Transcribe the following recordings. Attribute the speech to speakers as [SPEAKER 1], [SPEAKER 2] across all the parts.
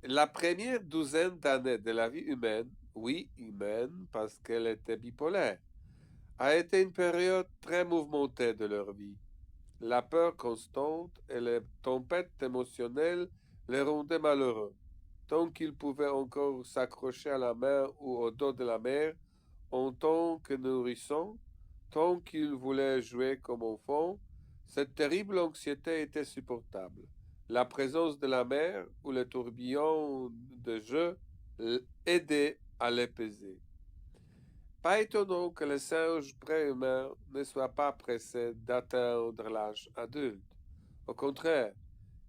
[SPEAKER 1] La première douzaine d'années de la vie humaine, oui, humaine, parce qu'elle était bipolaire, a été une période très mouvementée de leur vie. La peur constante et les tempêtes émotionnelles les rendaient malheureux. Tant qu'ils pouvaient encore s'accrocher à la main ou au dos de la mère en tant que nourrissons, tant qu'ils voulaient jouer comme enfants, cette terrible anxiété était supportable. La présence de la mère ou le tourbillon de jeu aidait à l'épaiser. Pas étonnant que les singes préhumains ne soient pas pressés d'atteindre l'âge adulte. Au contraire,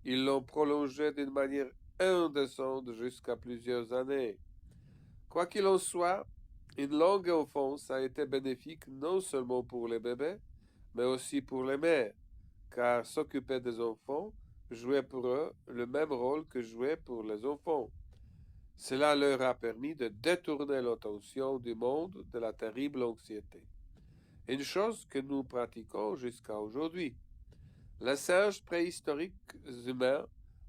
[SPEAKER 1] ils l'ont prolongé d'une manière indécente jusqu'à plusieurs années. Quoi qu'il en soit, une longue enfance a été bénéfique non seulement pour les bébés, mais aussi pour les mères, car s'occuper des enfants jouait pour eux le même rôle que jouer pour les enfants. Cela leur a permis de détourner l'attention du monde de la terrible anxiété. Une chose que nous pratiquons jusqu'à aujourd'hui. Les singes préhistoriques humains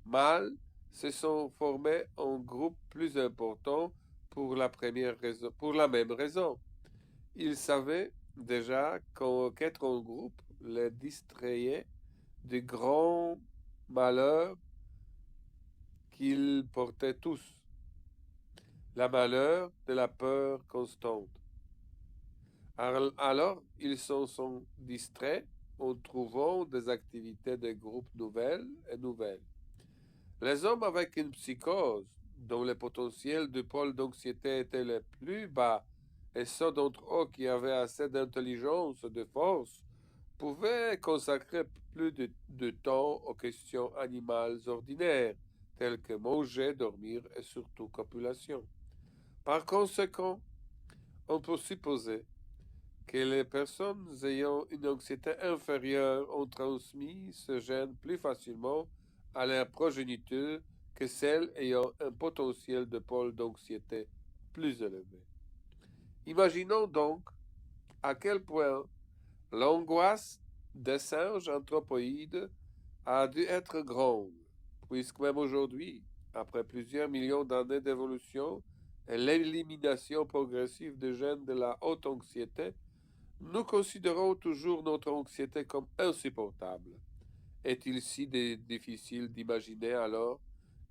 [SPEAKER 1] mâles se sont formés en groupes plus importants pour la même raison. Ils savaient déjà qu'être en groupe les distrayait du grand malheur qu'ils portaient tous, la malheur de la peur constante. Alors, ils se sont distraits en trouvant des activités de groupe nouvelles et nouvelles. Les hommes avec une psychose, dont le potentiel de pôle d'anxiété était le plus bas, et ceux d'entre eux qui avaient assez d'intelligence et de force, pouvaient consacrer plus de temps aux questions animales ordinaires, telles que manger, dormir et surtout copulation. Par conséquent, on peut supposer que les personnes ayant une anxiété inférieure ont transmis ce gène plus facilement à leur progéniture que celles ayant un potentiel de pôle d'anxiété plus élevé. Imaginons donc à quel point l'angoisse des singes anthropoïdes a dû être grande, puisque même aujourd'hui, après plusieurs millions d'années d'évolution et l'élimination progressive des gènes de la haute anxiété, nous considérons toujours notre anxiété comme insupportable. Est-il si difficile d'imaginer alors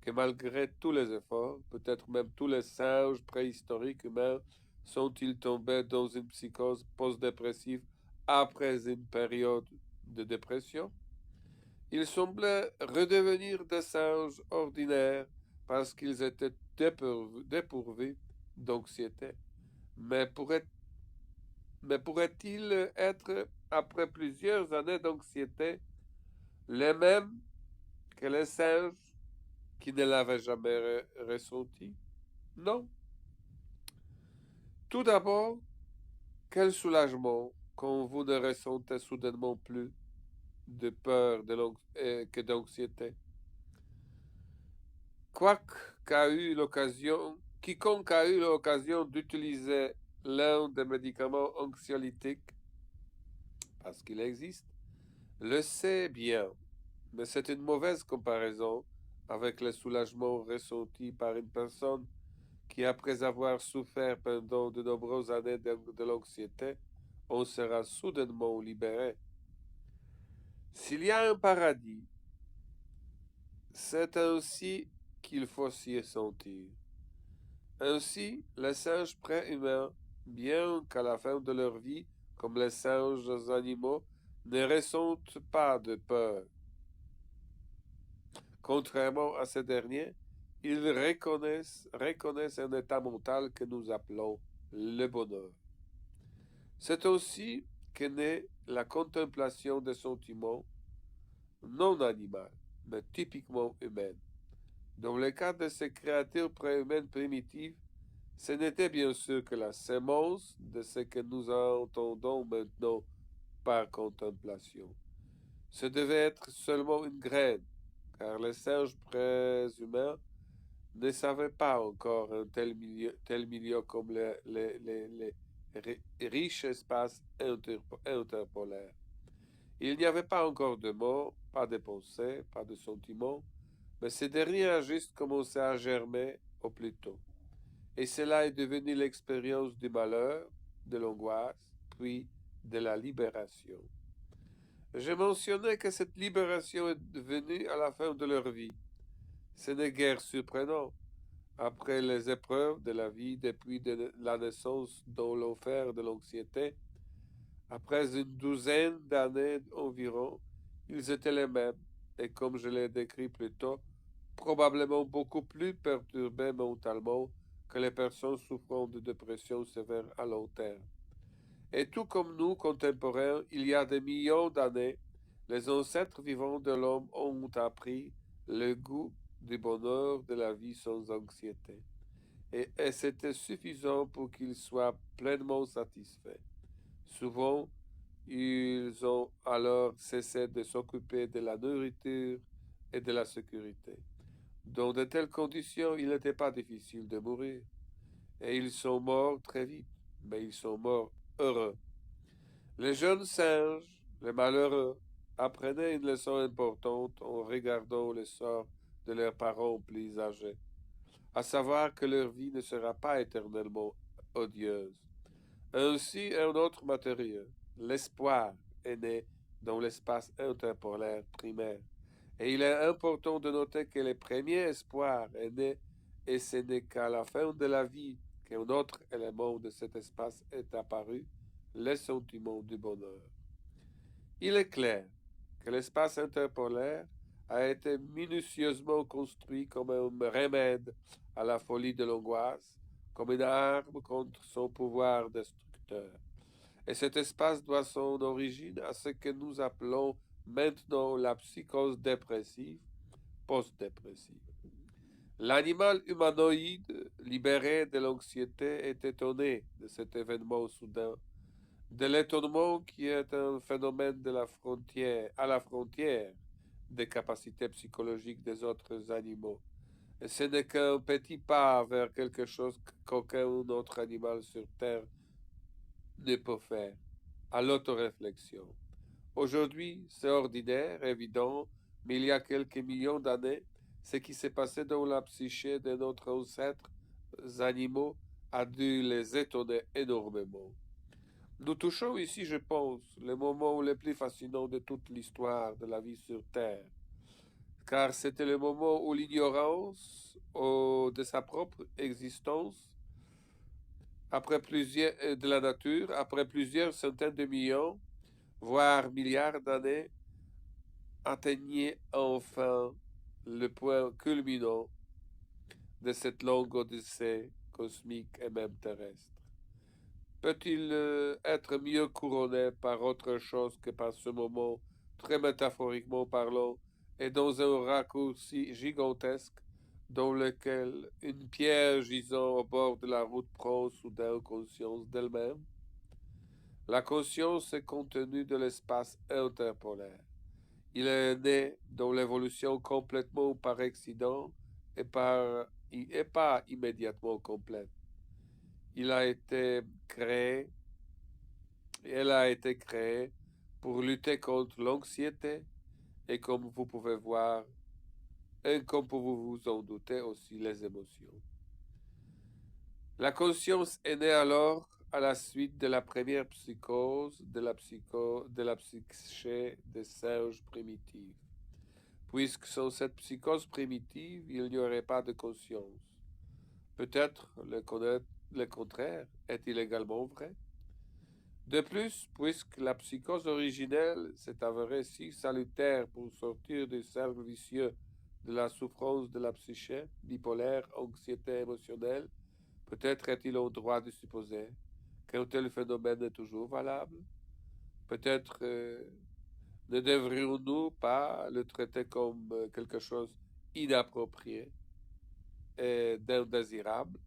[SPEAKER 1] que malgré tous les efforts, peut-être même tous les singes préhistoriques humains sont-ils tombés dans une psychose post-dépressive après une période de dépression? Ils semblaient redevenir des singes ordinaires parce qu'ils étaient dépourvus d'anxiété. Mais pourrait Mais pourrait-il être, après plusieurs années d'anxiété, les mêmes que les singes qui ne l'avaient jamais ressenti? Non. Tout d'abord, quel soulagement quand vous ne ressentez soudainement plus de peur que d'anxiété. Quiconque a eu l'occasion d'utiliser l'un des médicaments anxiolytiques, parce qu'il existe, le sait bien. Mais c'est une mauvaise comparaison avec le soulagement ressenti par une personne qui, après avoir souffert pendant de nombreuses années de l'anxiété, en sera soudainement libéré. S'il y a un paradis, c'est ainsi qu'il faut s'y sentir. Ainsi, les singes préhumains, bien qu'à la fin de leur vie, comme les singes animaux, ne ressentent pas de peur. Contrairement à ces derniers, ils reconnaissent un état mental que nous appelons le bonheur. C'est aussi que naît la contemplation des sentiments non animaux, mais typiquement humains. Dans le cas de ces créatures préhumaines primitives, ce n'était bien sûr que la sémence de ce que nous entendons maintenant par contemplation. Ce devait être seulement une graine, car les singes préshumains ne savaient pas encore un tel milieu comme les riches espaces interpolaires. Il n'y avait pas encore de mots, pas de pensées, pas de sentiments, Mais ces derniers a juste commencé à germer au plus tôt. Et cela est devenu l'expérience du malheur, de l'angoisse, puis de la libération. Je mentionnais que cette libération est venue à la fin de leur vie. Ce n'est guère surprenant. Après les épreuves de la vie depuis la naissance dans l'enfer de l'anxiété, après une douzaine d'années environ, ils étaient les mêmes, et comme je l'ai décrit plus tôt, probablement beaucoup plus perturbés mentalement que les personnes souffrant de dépression sévère à long terme. Et tout comme nous, contemporains, il y a des millions d'années, les ancêtres vivants de l'homme ont appris le goût du bonheur de la vie sans anxiété. Et c'était suffisant pour qu'ils soient pleinement satisfaits. Souvent, ils ont alors cessé de s'occuper de la nourriture et de la sécurité. Dans de telles conditions, il n'était pas difficile de mourir. Et ils sont morts très vite, mais ils sont morts heureux. Les jeunes singes, les malheureux, apprenaient une leçon importante en regardant le sort de leurs parents plus âgés, à savoir que leur vie ne sera pas éternellement odieuse. Ainsi, un autre matériau, l'espoir, est né dans l'espace interpolaire primaire. Et il est important de noter que le premier espoir est né, et ce n'est qu'à la fin de la vie qu'un autre élément de cet espace est apparu, le sentiment du bonheur. Il est clair que l'espace interpolaire a été minutieusement construit comme un remède à la folie de l'angoisse, comme une arme contre son pouvoir destructeur. Et cet espace doit son origine à ce que nous appelons maintenant la psychose dépressive, post-dépressive. L'animal humanoïde, libéré de l'anxiété, est étonné de cet événement soudain, de l'étonnement qui est un phénomène de la frontière, à la frontière des capacités psychologiques des autres animaux. Et ce n'est qu'un petit pas vers quelque chose qu'aucun autre animal sur Terre ne peut faire, à l'autoréflexion. Aujourd'hui, c'est ordinaire, évident, mais il y a quelques millions d'années, ce qui s'est passé dans la psyché de notre ancêtre animaux a dû les étonner énormément. Nous touchons ici, je pense, le moment le plus fascinant de toute l'histoire de la vie sur Terre, car c'était le moment où l'ignorance de sa propre existence, de la nature, après plusieurs centaines de millions, voire milliards d'années, atteignait enfin le point culminant de cette longue odyssée cosmique et même terrestre. Peut-il être mieux couronné par autre chose que par ce moment, très métaphoriquement parlant, et dans un raccourci gigantesque dans lequel une pierre gisant au bord de la route prend soudain conscience d'elle-même? La conscience est contenue de l'espace interpolaire. Il est né dans l'évolution complètement par accident et pas immédiatement complète. Il a été créé, Elle a été créée pour lutter contre l'anxiété et comme vous pouvez voir, et comme vous vous en doutez aussi les émotions. La conscience est née alors à la suite de la première psychose de la psyché des singes primitifs. Puisque sans cette psychose primitive, il n'y aurait pas de conscience. Peut-être le contraire est-il également vrai? De plus, puisque la psychose originelle s'est avérée si salutaire pour sortir du cercle vicieux de la souffrance de la psyché bipolaire, anxiété émotionnelle, peut-être est-il en droit de supposer qu'un tel phénomène est toujours valable? Peut-être ne devrions-nous pas le traiter comme quelque chose d'inapproprié et d'indésirable?